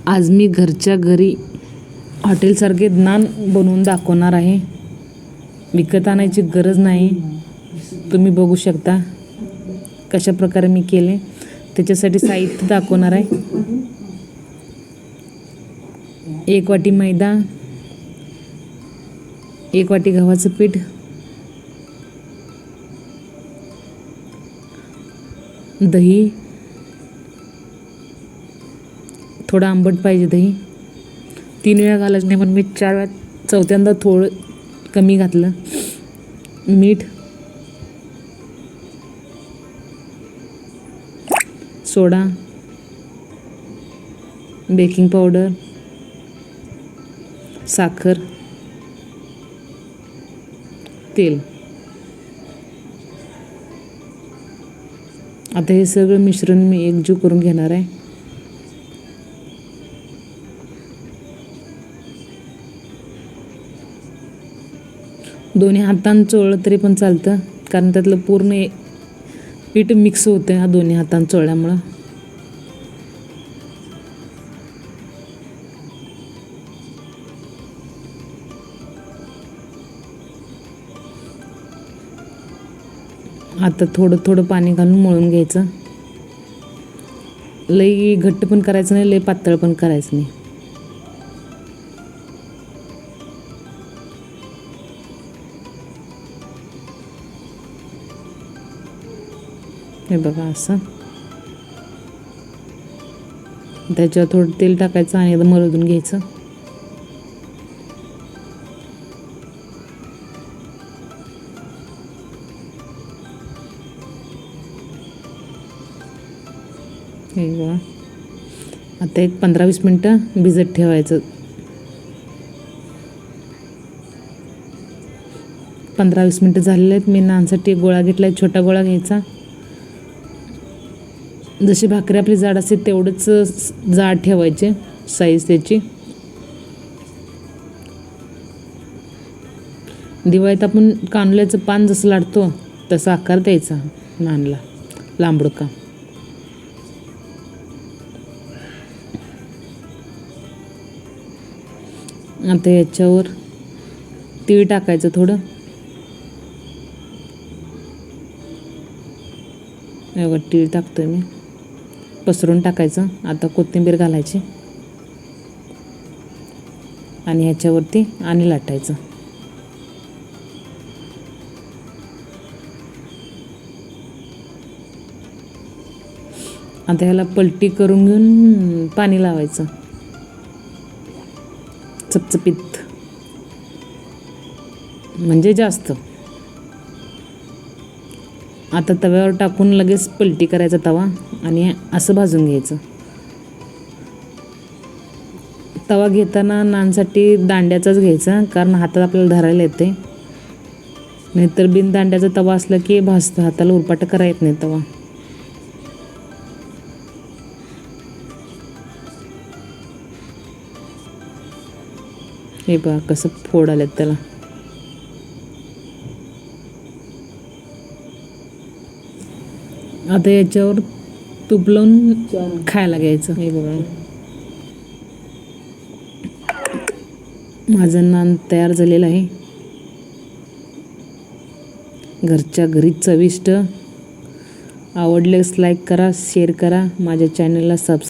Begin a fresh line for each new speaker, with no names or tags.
आज मी घरच्या घरी हॉटेलसारखे नान बनवून दाखवणार आहे. विकत आणायची गरज नाही. तुम्ही बघू शकता कशा प्रकारे मी केले. त्याच्यासाठी साहित्य दाखवणार आहे. 1 वाटी मैदा, 1 वाटी गव्हाचं पीठ, दही, थोडं आंबट पाहिजे दही. 3 वेळा घालायचं नाही, पण मी 4 वेळा, चौथ्यांदा थोडं कमी घातलं. मीठ, सोडा, बेकिंग पावडर, साखर, तेल. आता हे सगळं मिश्रण मी एकजीव करून घेणार आहे. दोन्ही हातांनी चोळलं तरी पण चालतं, कारण त्यातलं पूर्ण पीठ मिक्स होतं ह्या दोन्ही हातांनी चोळल्यामुळं. आता थोडं थोडं पाणी घालून मळून घ्यायचं. लई घट्ट पण करायचं नाही, लई पातळ पण करायचं नाही. हे बघा असं. त्याच्यावर थोडं तेल टाकायचं आणि एकदम मळून घ्यायचं. हे बघा. आता एक 15-20 मिनटं भिजत ठेवायचं. 15-20 मिनटं झालेले आहेत. मी नानसाठी गोळा घेतला आहे. छोटा गोळा घ्यायचा. जशी भाकरी आपली जाड असते तेवढंच जाड ठेवायचे साईज त्याची. दिवाळीत आपण कानुल्याचं पान जसं लाटतो तसा आकार द्यायचा नानला, लांबडका. आता याच्यावर तीळ टाकायचं थोडं. एवढं तीळ टाकतोय मी. पसरून टाकायचं. आता कोथिंबीर घालायची आणि ह्याच्यावरती आणि लाटायचं. आता ह्याला पलटी करून घेऊन पाणी लावायचं चपचपीत, म्हणजे जास्त. आता तव्यावर टाकून लगेच पलटी करायचा तवा आणि असं भाजून घ्यायचं. तवा घेताना नानसाठी दांड्याचाच घ्यायचा, कारण हातात आपल्याला धरायला येते. नाहीतर बिन दांड्याचा तवा असला की भाजतं, हाताला उरपाट करा येत नाही तवा. हे बघा कसं फोड आलेत त्याला. आता याच्यावर तूप लावून खायला घ्यायचं. हे बघा माझं नान तयार झालेलं आहे. घरच्या घरी चविष्ट. आवडल्यास लाईक करा, शेअर करा. माझ्या चॅनलला सबस्क्राईब